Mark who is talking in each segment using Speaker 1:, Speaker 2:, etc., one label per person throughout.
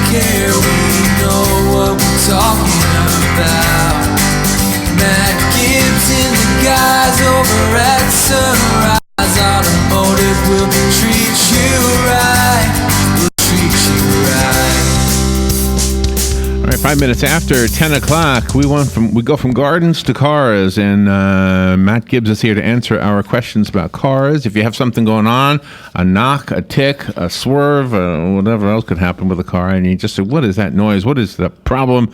Speaker 1: care, we know what we're talking about. Matt Gibbs and the guys over at Sunrise Automotive will treat you right. We'll treat you right.
Speaker 2: All right, 5 minutes after 10 o'clock, we go from gardens to cars, and Matt Gibbs is here to answer our questions about cars. If you have something going on, a knock, a tick, a swerve, whatever else could happen with a car, and you just say, what is that noise? What is the problem?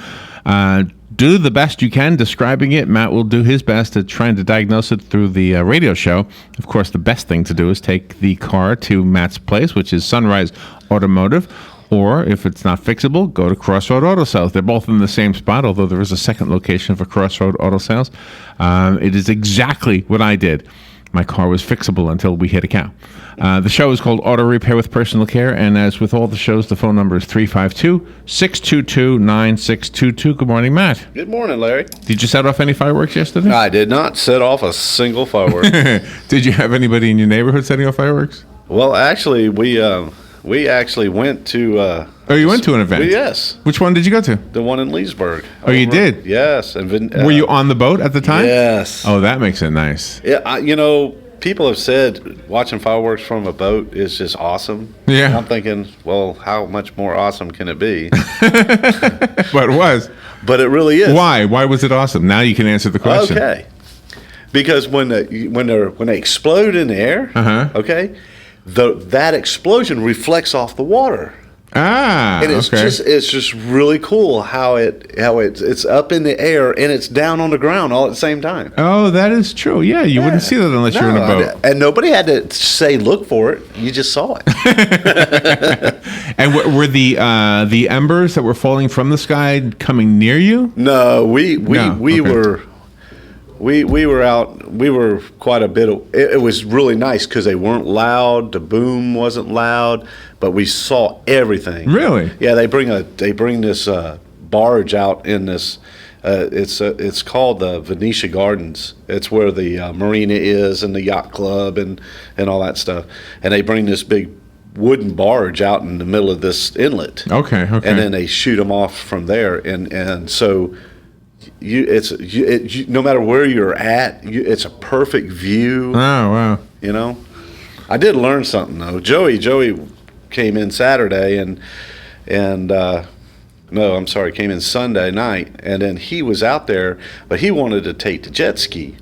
Speaker 2: Do the best you can describing it. Matt will do his best at trying to diagnose it through the radio show. Of course, the best thing to do is take the car to Matt's place, which is Sunrise Automotive. Or if it's not fixable, go to Crossroad Auto Sales. They're both in the same spot, although there is a second location for Crossroad Auto Sales. It is exactly what I did. My car was fixable until we hit a cow. The show is called Auto Repair with Personal Care, and as with all the shows, the phone number is 352-622-9622. Good morning, Matt.
Speaker 3: Good morning, Larry.
Speaker 2: Did you set off any fireworks yesterday?
Speaker 3: I did not set off a single firework.
Speaker 2: Did you have anybody in your neighborhood setting off fireworks?
Speaker 3: Well, actually, we actually went to...
Speaker 2: you went to an event?
Speaker 3: Yes.
Speaker 2: Which one did you go to?
Speaker 3: The one in Leesburg.
Speaker 2: Oh, you did?
Speaker 3: Yes. And
Speaker 2: were you on the boat at the time?
Speaker 3: Yes.
Speaker 2: Oh, that makes it nice.
Speaker 3: Yeah, people have said watching fireworks from a boat is just awesome.
Speaker 2: Yeah.
Speaker 3: And I'm thinking, well, how much more awesome can it be?
Speaker 2: But it was.
Speaker 3: But it really is.
Speaker 2: Why? Why was it awesome? Now you can answer the question.
Speaker 3: Okay. Because when they explode in the air, okay, that explosion reflects off the water. And it's just really cool how it's up in the air and it's down on the ground all at the same time.
Speaker 2: Oh, that is true. Yeah, you wouldn't see that unless you're in a boat.
Speaker 3: And nobody had to say look for it. You just saw it.
Speaker 2: And were the embers that were falling from the sky coming near you?
Speaker 3: No, we were out. We were quite a bit. It was really nice because they weren't loud. The boom wasn't loud, but we saw everything.
Speaker 2: Really?
Speaker 3: Yeah. They bring this barge out in this. It's called the Venetia Gardens. It's where the marina is and the yacht club and all that stuff. And they bring this big wooden barge out in the middle of this inlet.
Speaker 2: Okay.
Speaker 3: And then they shoot them off from there, and so. No matter where you're at, it's a perfect view.
Speaker 2: Oh, wow.
Speaker 3: I did learn something though. Joey came in Saturday came in Sunday night, and then he was out there, but he wanted to take the jet ski.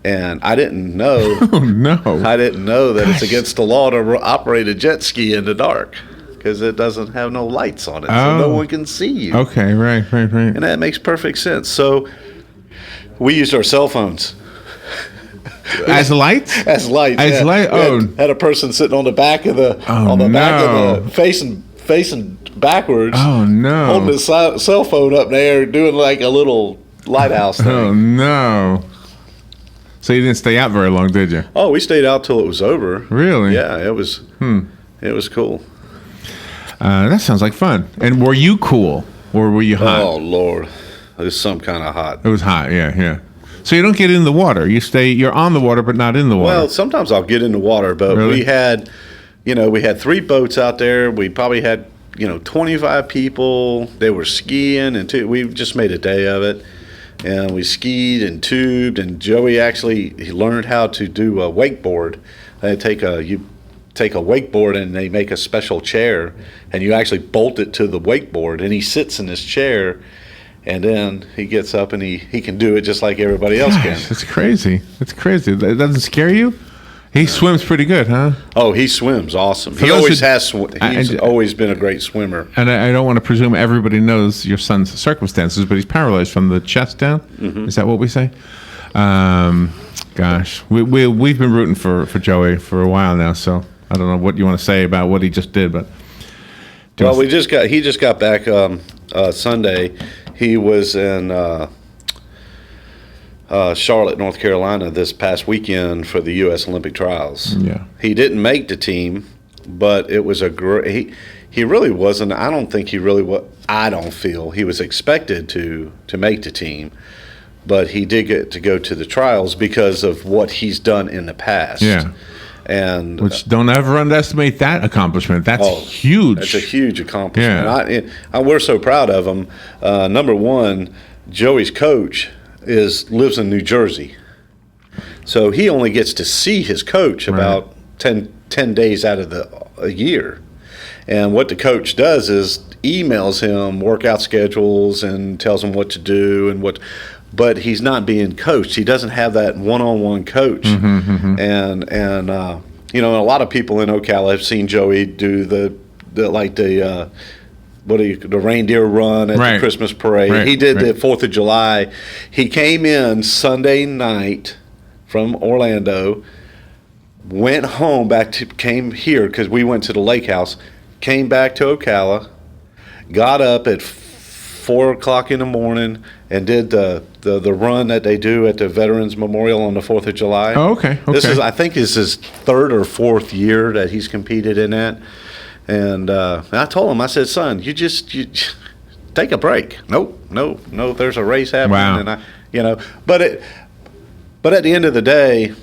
Speaker 3: And I didn't know.
Speaker 2: Oh, no.
Speaker 3: I didn't know that it's against the law to operate a jet ski in the dark. Because it doesn't have no lights on it, so no one can see you.
Speaker 2: Okay, right.
Speaker 3: And that makes perfect sense. So we used our cell phones.
Speaker 2: As lights?
Speaker 3: As lights.
Speaker 2: As light. Oh,
Speaker 3: had a person sitting on the back of the back of the facing backwards.
Speaker 2: Oh no!
Speaker 3: Holding his cell phone up there, doing like a little lighthouse thing.
Speaker 2: Oh no! So you didn't stay out very long, did you?
Speaker 3: Oh, we stayed out till it was over.
Speaker 2: Really?
Speaker 3: Yeah, it was. It was cool.
Speaker 2: That sounds like fun. And were you cool, or were you hot?
Speaker 3: Oh Lord, it was some kind of hot.
Speaker 2: It was hot. Yeah. So you don't get in the water. You're on the water, but not in the water.
Speaker 3: Well, sometimes I'll get in the water, but
Speaker 2: really?
Speaker 3: we had 3 boats out there. We probably had 25 people. They were skiing, and we just made a day of it. And we skied and tubed, and Joey he learned how to do a wakeboard. They take a wakeboard and they make a special chair, and you actually bolt it to the wakeboard, and he sits in this chair, and then he gets up and he can do it just like everybody else can.
Speaker 2: It's crazy. It doesn't scare you? He swims pretty good, huh?
Speaker 3: Oh, he swims awesome. He always has. He's always been a great swimmer.
Speaker 2: And I don't want to presume everybody knows your son's circumstances, but he's paralyzed from the chest down. Mm-hmm. Is that what we say? Gosh, we've been rooting for Joey for a while now, so I don't know what you want to say about what he just did, but.
Speaker 3: Well, he just got back Sunday. He was in Charlotte, North Carolina this past weekend for the U.S. Olympic trials.
Speaker 2: Yeah.
Speaker 3: He didn't make the team, but it was a great. He really wasn't. I don't think he really was. I don't feel he was expected to make the team, but he did get to go to the trials because of what he's done in the past.
Speaker 2: Yeah.
Speaker 3: And
Speaker 2: which don't ever underestimate that accomplishment. That's huge.
Speaker 3: That's a huge accomplishment.
Speaker 2: Yeah.
Speaker 3: We're so proud of him. Number one, Joey's coach lives in New Jersey, so he only gets to see his coach about 10 days out of a year. And what the coach does is emails him workout schedules and tells him what to do and what. But he's not being coached. He doesn't have that one-on-one coach. And you know, a lot of people in Ocala have seen Joey do the reindeer run at the Christmas parade. He did the 4th of July. He came in Sunday night from Orlando, went home came here because we went to the lake house, came back to Ocala, got up at 4 o'clock in the morning and did the run that they do at the Veterans Memorial on the 4th of July.
Speaker 2: Oh, okay.
Speaker 3: This is, I think, is his 3rd or 4th year that he's competed in that. And I told him, I said, son, you take a break. No, there's a race happening.
Speaker 2: Wow.
Speaker 3: And but at the end of the day,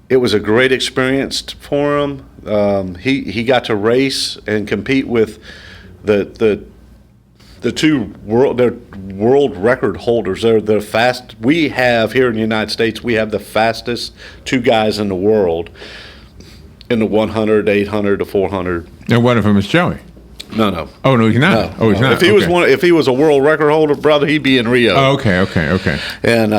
Speaker 3: it was a great experience for him. He got to race and compete with the two world record holders. They're the fast. We have here in the United States, we have the fastest two guys in the world in the 100, 800, to 400.
Speaker 2: And one of them is Joey.
Speaker 3: No.
Speaker 2: Oh no, he's not.
Speaker 3: No,
Speaker 2: he's not.
Speaker 3: If he was a world record holder, brother, he'd be in Rio.
Speaker 2: Oh, okay.
Speaker 3: And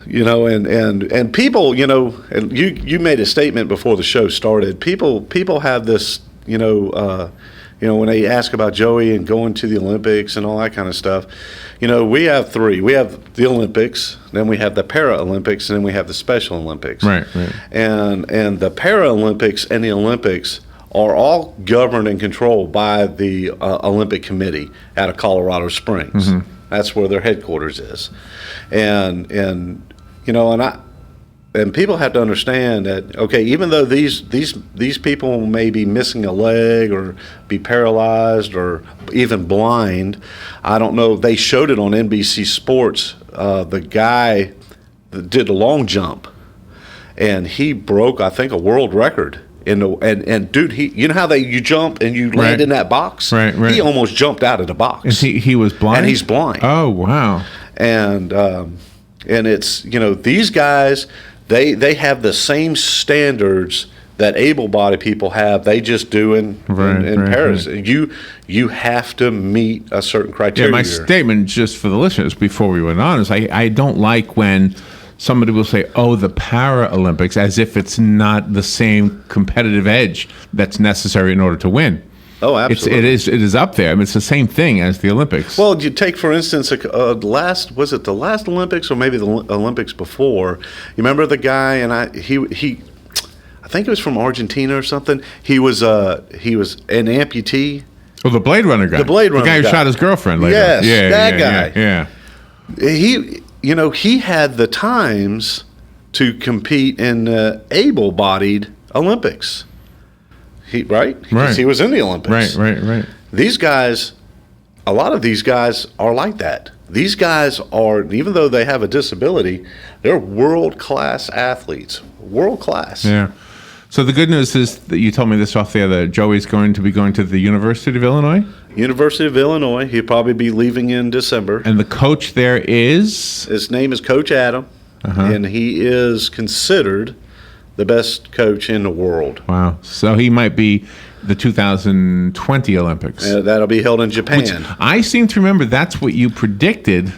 Speaker 3: and people, and you made a statement before the show started. People have this, when they ask about Joey and going to the Olympics and all that kind of stuff, we have three. We have the Olympics, then we have the Paralympics, and then we have the Special Olympics.
Speaker 2: Right.
Speaker 3: And the Paralympics and the Olympics are all governed and controlled by the Olympic Committee out of Colorado Springs. Mm-hmm. That's where their headquarters is. And people have to understand that, okay, even though these people may be missing a leg or be paralyzed or even blind, I don't know, they showed it on NBC Sports, the guy that did the long jump, and he broke, I think, a world record. And dude, you know how you jump and you land in that box?
Speaker 2: Right.
Speaker 3: He almost jumped out of the box.
Speaker 2: And he was blind?
Speaker 3: And he's blind.
Speaker 2: Oh, wow.
Speaker 3: And it's, these guys, they have the same standards that able-bodied people have. They just do in Paris. Right. You have to meet a certain criteria.
Speaker 2: Yeah, my statement, just for the listeners, before we went on, is I don't like when somebody will say, oh, the Paralympics, as if it's not the same competitive edge that's necessary in order to win.
Speaker 3: Oh, absolutely.
Speaker 2: It is up there. I mean, it's the same thing as the Olympics.
Speaker 3: Well, you take, for instance, was it the last Olympics or maybe the Olympics before? You remember the guy, and I think it was from Argentina or something. He was an amputee.
Speaker 2: Oh, the Blade Runner guy.
Speaker 3: The Blade Runner guy.
Speaker 2: The guy who shot his girlfriend later.
Speaker 3: Yes, that guy.
Speaker 2: Yeah.
Speaker 3: He had the times to compete in able-bodied Olympics. Because he was in the Olympics.
Speaker 2: Right.
Speaker 3: These guys, a lot of these guys are like that. These guys are, even though they have a disability, they're world-class athletes. World-class.
Speaker 2: Yeah. So the good news is that you told me this off the air, that Joey's going to be going to the University of Illinois?
Speaker 3: University of Illinois. He'll probably be leaving in December.
Speaker 2: And the coach there is?
Speaker 3: His name is Coach Adam, and he is considered the best coach in the world.
Speaker 2: Wow. So he might be the 2020 Olympics.
Speaker 3: That'll be held in Japan.
Speaker 2: Which I seem to remember that's what you predicted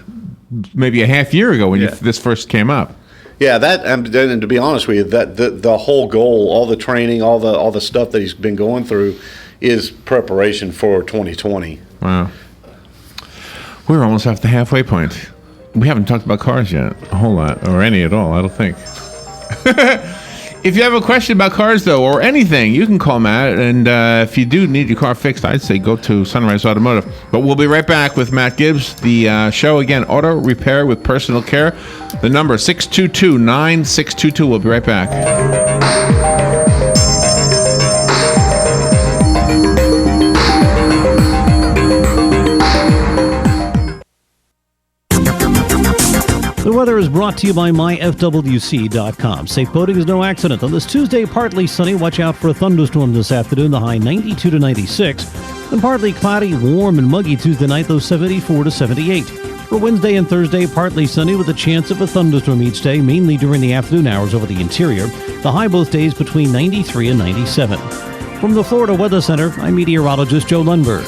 Speaker 2: maybe a half year ago when this first came up.
Speaker 3: Yeah, and to be honest with you, that the whole goal, all the training, all the stuff that he's been going through is preparation for 2020.
Speaker 2: Wow. We're almost off the halfway point. We haven't talked about cars yet, a whole lot, or any at all, I don't think. If you have a question about cars, though, or anything, you can call Matt. And if you do need your car fixed, I'd say go to Sunrise Automotive. But we'll be right back with Matt Gibbs. The show, again, Auto Repair with Personal Care. The number 622-9622. We'll be right back.
Speaker 4: The weather is brought to you by myfwc.com. Safe boating is no accident. On this Tuesday, partly sunny. Watch out for a thunderstorm this afternoon. The high 92 to 96. Then partly cloudy, warm and muggy Tuesday night, though 74 to 78. For Wednesday and Thursday, partly sunny with a chance of a thunderstorm each day, mainly during the afternoon hours over the interior. The high both days between 93 and 97. From the Florida Weather Center, I'm meteorologist Joe Lundberg.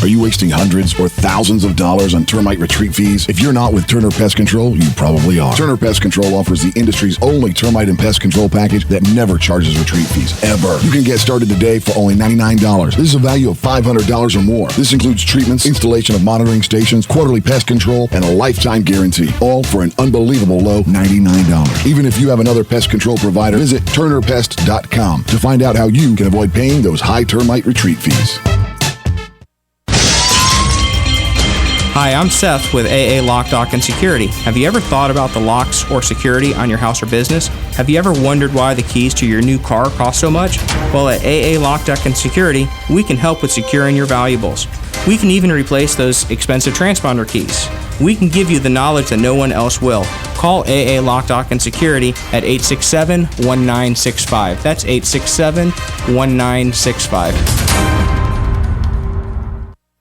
Speaker 5: Are you wasting hundreds or thousands of dollars on termite retreat fees? If you're not with Turner Pest Control, you probably are. Turner Pest Control offers the industry's only termite and pest control package that never charges retreat fees, ever. You can get started today for only $99. This is a value of $500 or more. This includes treatments, installation of monitoring stations, quarterly pest control, and a lifetime guarantee, all for an unbelievable low $99. Even if you have another pest control provider, visit turnerpest.com to find out how you can avoid paying those high termite retreat fees.
Speaker 6: Hi, I'm Seth with AA Lock, Dock, and Security. Have you ever thought about the locks or security on your house or business? Have you ever wondered why the keys to your new car cost so much? Well, at AA Lock, Dock, and Security, we can help with securing your valuables. We can even replace those expensive transponder keys. We can give you the knowledge that no one else will. Call AA Lock, Dock, and Security at 867-1965. That's 867-1965.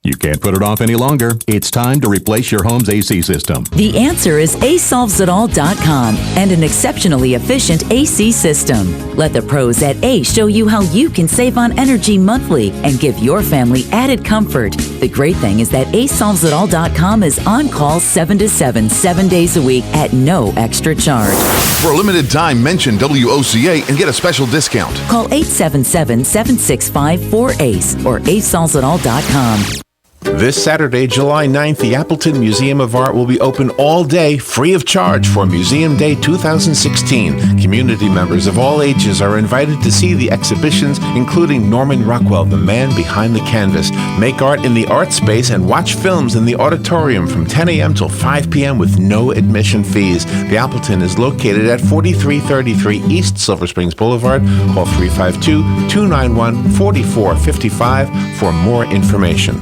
Speaker 7: You can't put it off any longer. It's time to replace your home's AC system.
Speaker 8: The answer is ASolvesItAll.com and an exceptionally efficient AC system. Let the pros at A show you how you can save on energy monthly and give your family added comfort. The great thing is that ASolvesItAll.com is on call 7 to 7, 7 days a week at no extra charge.
Speaker 5: For a limited time, mention WOCA and get a special discount.
Speaker 8: Call 877-765-4ACE or ASolvesItAll.com.
Speaker 2: This Saturday, July 9th, the Appleton Museum of Art will be open all day, free of charge, for Museum Day 2016. Community members of all ages are invited to see the exhibitions, including Norman Rockwell, the man behind the canvas. Make art in the art space and watch films in the auditorium from 10 a.m. till 5 p.m. with no admission fees. The Appleton is located at 4333 East Silver Springs Boulevard. Call 352-291-4455 for more information.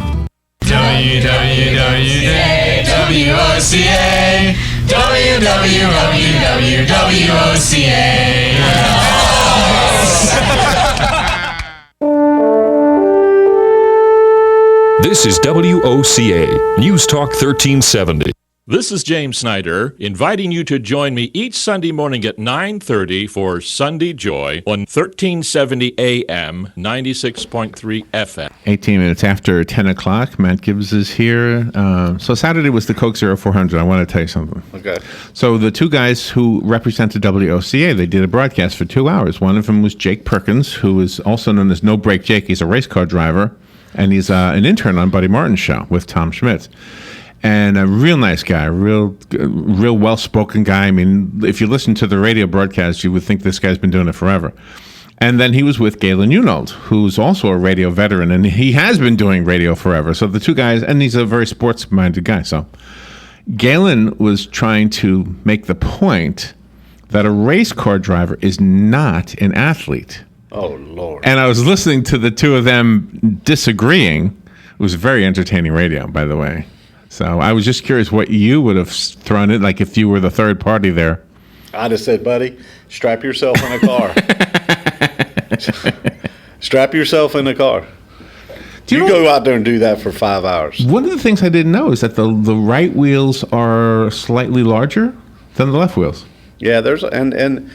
Speaker 1: WWWWOCA,
Speaker 9: This is WOCA, News Talk 1370.
Speaker 10: This is James Snyder, inviting you to join me each Sunday morning at 9:30 for Sunday Joy on 1370 AM, 96.3 FM.
Speaker 2: 18 minutes after 10 o'clock, Matt Gibbs is here. So Saturday was the Coke 0400. I want to tell you something.
Speaker 3: Okay.
Speaker 2: So the two guys who represented WOCA, they did a broadcast for 2 hours. One of them was Jake Perkins, who is also known as No Break Jake. He's a race car driver, and he's an intern on Buddy Martin's show with Tom Schmitz. And a real nice guy, real well-spoken guy. I mean, if you listen to the radio broadcast, you would think this guy's been doing it forever. And then he was with Galen Unold, who's also a radio veteran, and he has been doing radio forever. So the two guys, and he's a very sports-minded guy. So Galen was trying to make the point that a race car driver is not an athlete.
Speaker 3: Oh, Lord.
Speaker 2: And I was listening to the two of them disagreeing. It was very entertaining radio, by the way. So I was just curious what you would have thrown in, like if you were the third party there.
Speaker 3: I just said, buddy, strap yourself in a car. Strap yourself in a car. You go out there and do that for 5 hours.
Speaker 2: One of the things I didn't know is that the right wheels are slightly larger than the left wheels.
Speaker 3: Yeah, there's and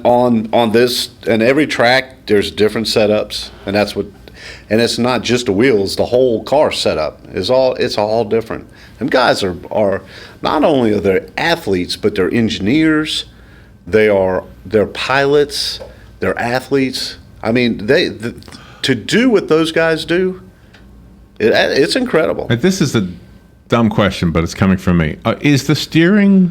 Speaker 3: on this and every track there's different setups, and that's what. And it's not just the wheels; the whole car setup it's all different. Them guys are not only are they athletes, but they're engineers. They're pilots. They're athletes. I mean, to do what those guys do, it's incredible.
Speaker 2: This is a dumb question, but it's coming from me. Is the steering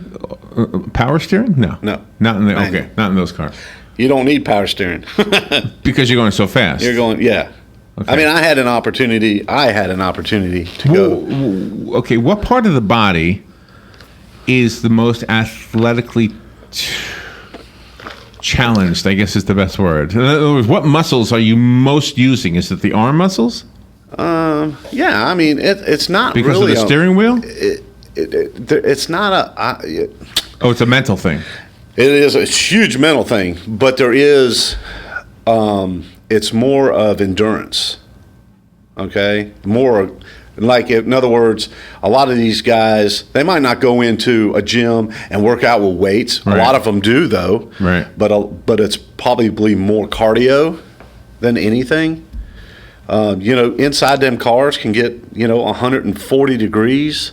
Speaker 2: power steering? No, not in those cars.
Speaker 3: You don't need power steering
Speaker 2: because you're going so fast.
Speaker 3: You're going, yeah. Okay. I mean, I had an opportunity to go.
Speaker 2: Okay, what part of the body is the most athletically challenged, I guess is the best word. In other words, what muscles are you most using? Is it the arm muscles?
Speaker 3: Yeah, I mean, it's not
Speaker 2: Because
Speaker 3: really
Speaker 2: of the steering wheel?
Speaker 3: It's not
Speaker 2: Oh, it's a mental thing.
Speaker 3: It is a huge mental thing, but there is, it's more of endurance, okay? More, like, in other words, a lot of these guys, they might not go into a gym and work out with weights.
Speaker 2: Right.
Speaker 3: A lot of them do, though.
Speaker 2: Right.
Speaker 3: But it's probably more cardio than anything. Inside them cars can get, 140 degrees.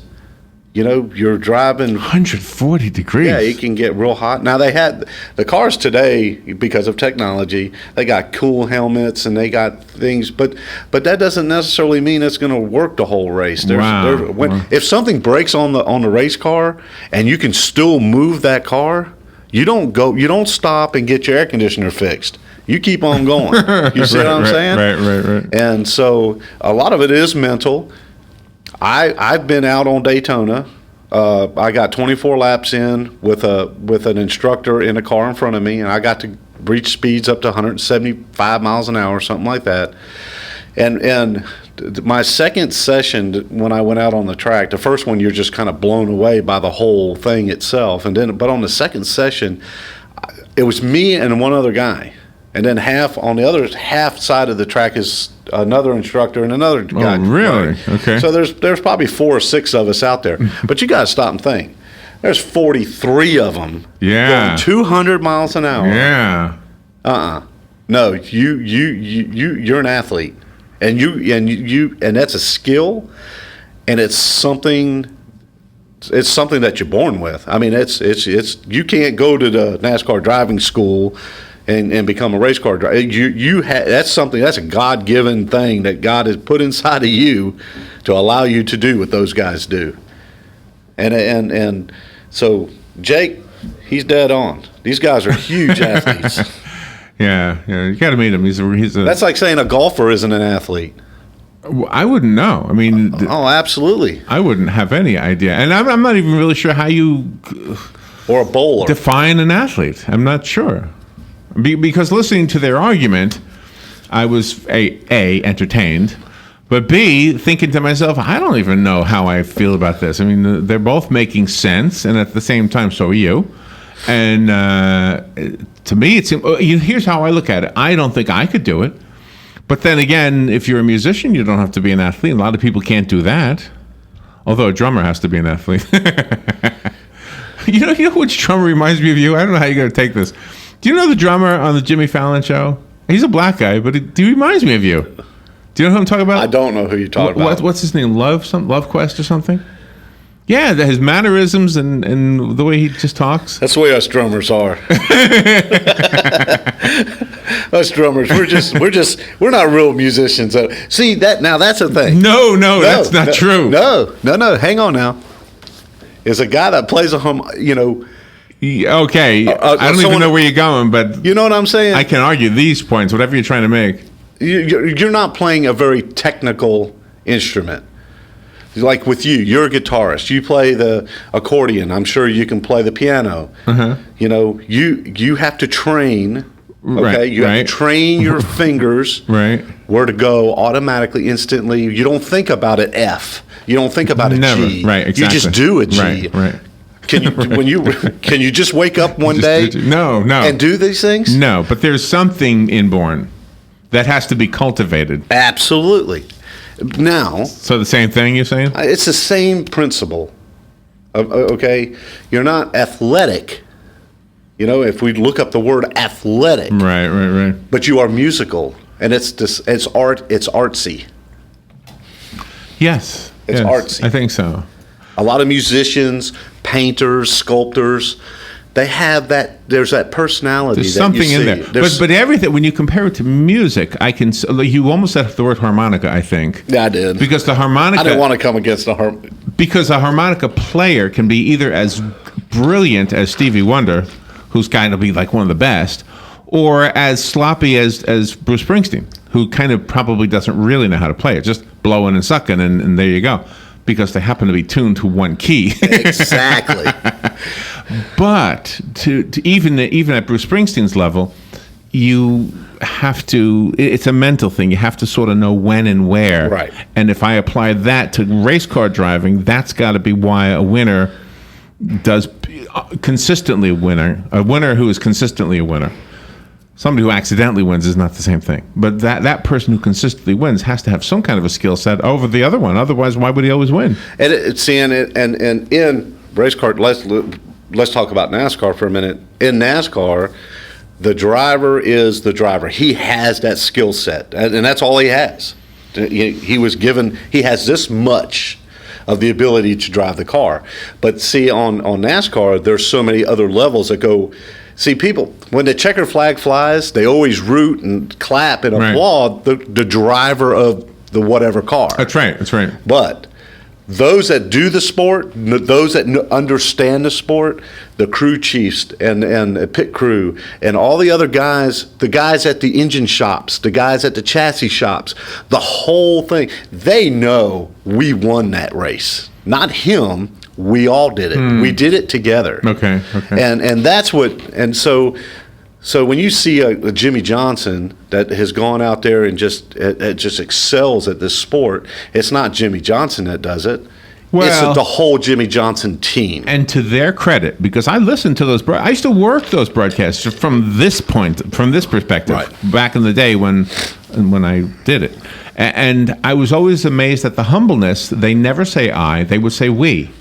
Speaker 3: You're driving
Speaker 2: 140 degrees.
Speaker 3: Yeah, it can get real hot. Now they had the cars today, because of technology, they got cool helmets and they got things, but that doesn't necessarily mean it's going to work the whole race. If something breaks on the race car and you can still move that car, you don't stop and get your air conditioner fixed. You keep on going. You see what I'm saying?
Speaker 2: Right.
Speaker 3: And so a lot of it is mental. I've been out on Daytona. I got 24 laps in with an instructor in a car in front of me, and I got to reach speeds up to 175 miles an hour, something like that. And my second session, when I went out on the track, the first one you're just kind of blown away by the whole thing itself, but on the second session, it was me and one other guy. And then on the other half side of the track is another instructor and another guy.
Speaker 2: Oh, really?
Speaker 3: Right?
Speaker 2: Okay.
Speaker 3: So there's probably 4 or 6 of us out there. But you got to stop and think. There's 43 of them going 200 miles an hour.
Speaker 2: Yeah.
Speaker 3: No, you're an athlete. And that's a skill, and it's something that you're born with. I mean, it's you can't go to the NASCAR driving school and become a race car driver. That's a God-given thing that God has put inside of you to allow you to do what those guys do. And so Jake, he's dead on. These guys are huge athletes.
Speaker 2: Yeah, you got to meet him. He's a.
Speaker 3: That's like saying a golfer isn't an athlete.
Speaker 2: I wouldn't know. I mean,
Speaker 3: absolutely.
Speaker 2: I wouldn't have any idea, and I'm not even really sure how you
Speaker 3: or a bowler
Speaker 2: define an athlete. I'm not sure. Because listening to their argument, I was A, entertained, but B, thinking to myself, I don't even know how I feel about this. I mean, they're both making sense, and at the same time, so are you. And to me, here's how I look at it. I don't think I could do it. But then again, if you're a musician, you don't have to be an athlete. A lot of people can't do that. Although a drummer has to be an athlete. You know which drummer reminds me of you? I don't know how you're going to take this. Do you know the drummer on the Jimmy Fallon show? He's a black guy, but he reminds me of you. Do you know who I'm talking about?
Speaker 3: I don't know who you're talking about.
Speaker 2: What's his name? Love Quest or something? Yeah, his mannerisms and the way he just talks.
Speaker 3: That's the way us drummers are. Us drummers, we're not real musicians. See that now? That's a thing.
Speaker 2: No, that's not true.
Speaker 3: No. Hang on now. Is a guy that plays
Speaker 2: Okay, I don't even know where you're going, but
Speaker 3: you know what I'm saying.
Speaker 2: I can argue these points, whatever you're trying to make.
Speaker 3: You're not playing a very technical instrument. Like with you're a guitarist. You play the accordion. I'm sure you can play the piano.
Speaker 2: Uh-huh.
Speaker 3: You have to train. Okay, you have to train your fingers where to go automatically, instantly. You don't think about it F. You don't think about a G.
Speaker 2: Right, exactly.
Speaker 3: You just do a G.
Speaker 2: Right.
Speaker 3: Can you just wake up one day?
Speaker 2: No.
Speaker 3: And do these things?
Speaker 2: No, but there's something inborn that has to be cultivated.
Speaker 3: Absolutely. Now,
Speaker 2: so the same thing you're saying?
Speaker 3: It's the same principle. Okay, you're not athletic. If we look up the word athletic,
Speaker 2: right.
Speaker 3: But you are musical, and it's art. It's artsy.
Speaker 2: Yes,
Speaker 3: it's artsy.
Speaker 2: I think so.
Speaker 3: A lot of musicians, painters, sculptors, they have that. There's that personality.
Speaker 2: There's something in there. But everything, when you compare it to music, you almost said the word harmonica, I think.
Speaker 3: Yeah, I did.
Speaker 2: Because the harmonica.
Speaker 3: I didn't want to come against the harmonica.
Speaker 2: Because a harmonica player can be either as brilliant as Stevie Wonder, who's kind of be like one of the best, or as sloppy as Bruce Springsteen, who kind of probably doesn't really know how to play it, just blowing and sucking, and there you go. Because they happen to be tuned to one key.
Speaker 3: Exactly.
Speaker 2: But to even at Bruce Springsteen's level, you have to, it's a mental thing. You have to sort of know when and where.
Speaker 3: Right.
Speaker 2: And if I apply that to race car driving, that's got to be why a winner does consistently winner. A winner who is consistently a winner. Somebody who accidentally wins is not the same thing. But that person who consistently wins has to have some kind of a skill set over the other one. Otherwise, why would he always win?
Speaker 3: And in race car, let's talk about NASCAR for a minute. In NASCAR, the driver is the driver. He has that skill set, and that's all he has. He was given. He has this much of the ability to drive the car. But see, on NASCAR, there's so many other levels that go. See, people, when the checker flag flies, they always root and clap and applaud the driver of the whatever car.
Speaker 2: That's right. That's right.
Speaker 3: But those that do the sport, those that understand the sport, the crew chiefs and the pit crew and all the other guys, the guys at the engine shops, the guys at the chassis shops, the whole thing, they know we won that race. Not him. We all did it. We did it together.
Speaker 2: Okay.
Speaker 3: And that's what. And so when you see a Jimmy Johnson that has gone out there and just excels at this sport, it's not Jimmy Johnson that does it.
Speaker 2: Well,
Speaker 3: it's the whole Jimmy Johnson team.
Speaker 2: And to their credit, because I listened to those, I used to work those broadcasts from this perspective, back in the day when I did it. And I was always amazed at the humbleness. They never say I, they would say we.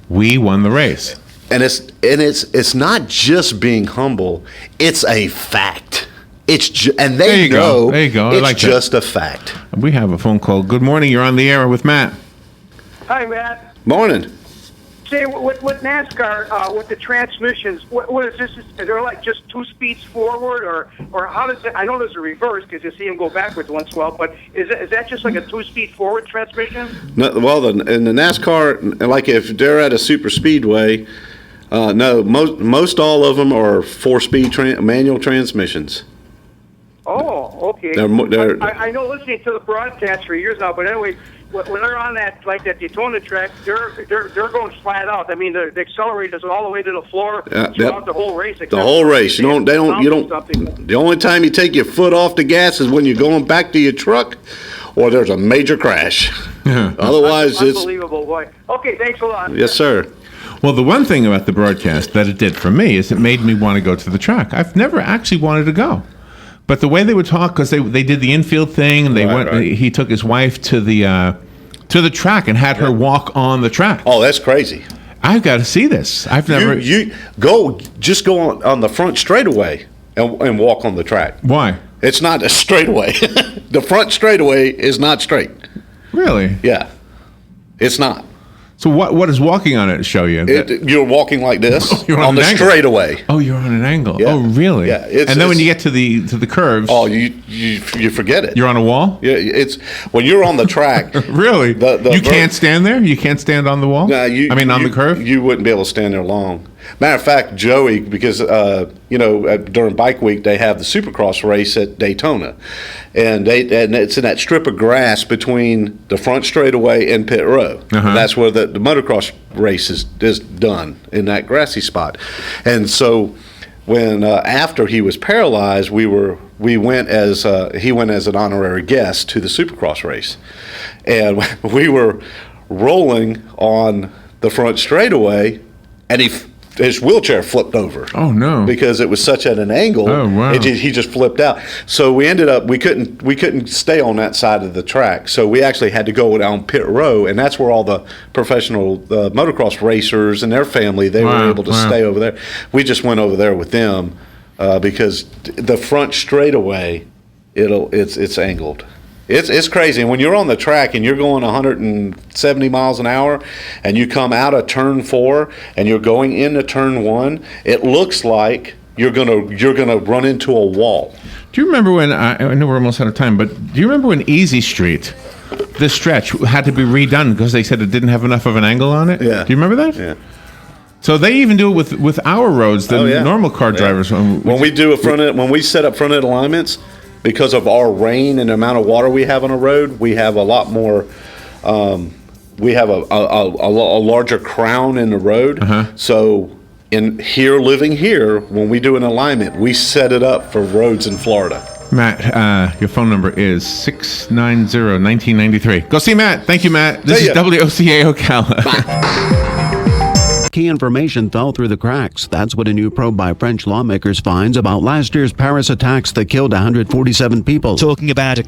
Speaker 2: We won the race.
Speaker 3: And it's not just being humble, it's a fact. And they know
Speaker 2: there you go.
Speaker 3: It's
Speaker 2: like
Speaker 3: just a fact.
Speaker 2: We have a phone call. Good morning, you're on the air with Matt.
Speaker 11: Hi, Matt.
Speaker 3: Morning.
Speaker 11: Say, with NASCAR, with the transmissions, what is this? Is there like just 2 speeds forward, or how does it? I know there's a reverse because you see them go backwards once in a while, but is that just like a 2-speed forward transmission?
Speaker 3: No, well, in the NASCAR, like if they're at a super speedway, no, most all of them are 4-speed manual transmissions.
Speaker 11: Oh, okay. I know listening to the broadcast for years now, but anyway, when they're on that Daytona track, they're going flat out. I mean, the accelerator is all the way to the floor throughout the whole race.
Speaker 3: The whole race. You don't. The only time you take your foot off the gas is when you're going back to your truck, or there's a major crash. Otherwise, it's
Speaker 11: unbelievable, boy. Okay, thanks a lot.
Speaker 3: Yes, sir.
Speaker 2: Well, the one thing about the broadcast that it did for me is it made me want to go to the track. I've never actually wanted to go. But the way they would talk, because they did the infield thing, and they went. He took his wife to the track and had her walk on the track.
Speaker 3: Oh, that's crazy!
Speaker 2: I've got to see this. I've never.
Speaker 3: You just go on the front straightaway and walk on the track.
Speaker 2: Why?
Speaker 3: It's not a straightaway. The front straightaway is not straight.
Speaker 2: Really?
Speaker 3: Yeah, it's not.
Speaker 2: So what does walking on it show you?
Speaker 3: You're walking like this
Speaker 2: you're
Speaker 3: on the straightaway.
Speaker 2: Oh, you're on an angle.
Speaker 3: Yeah.
Speaker 2: Oh, really?
Speaker 3: Yeah.
Speaker 2: And then when you get to the curves,
Speaker 3: oh, you forget it.
Speaker 2: You're on a wall.
Speaker 3: Yeah, it's when you're on the track.
Speaker 2: Really? You can't stand there. You can't stand on the wall.
Speaker 3: No,
Speaker 2: on the curve.
Speaker 3: You wouldn't be able to stand there long. Matter of fact, Joey, because during Bike Week they have the Supercross race at Daytona, and it's in that strip of grass between the front straightaway and pit row. That's where the motocross race is done, in that grassy spot. And so when after he was paralyzed, he went as an honorary guest to the Supercross race, and we were rolling on the front straightaway, and his wheelchair flipped over.
Speaker 2: Oh no!
Speaker 3: Because it was such at an angle.
Speaker 2: Oh wow!
Speaker 3: He just flipped out. So we ended up we couldn't stay on that side of the track. So we actually had to go down pit row, and that's where all the professional motocross racers and their family were able to stay over there. We just went over there with them because the front straightaway it's angled. It's crazy. And when you're on the track and you're going 170 miles an hour and you come out of turn 4 and you're going into turn 1, it looks like you're gonna run into a wall.
Speaker 2: Do you remember when I know we're almost out of time, but do you remember when Easy Street, this stretch had to be redone because they said it didn't have enough of an angle on it?
Speaker 3: Yeah.
Speaker 2: Do you remember that?
Speaker 3: Yeah.
Speaker 2: So they even do it with our roads, normal car drivers.
Speaker 3: When we set up front end alignments, because of our rain and the amount of water we have on a road, we have a lot more. We have a larger crown in the road, so living here, when we do an alignment, we set it up for roads in Florida.
Speaker 2: Matt, your phone number is 690-1993. Go see Matt. Thank you, Matt. This is WOCA Ocala.
Speaker 12: Key information fell through the cracks. That's what a new probe by French lawmakers finds about last year's Paris attacks that killed 147 people.
Speaker 13: Talking about a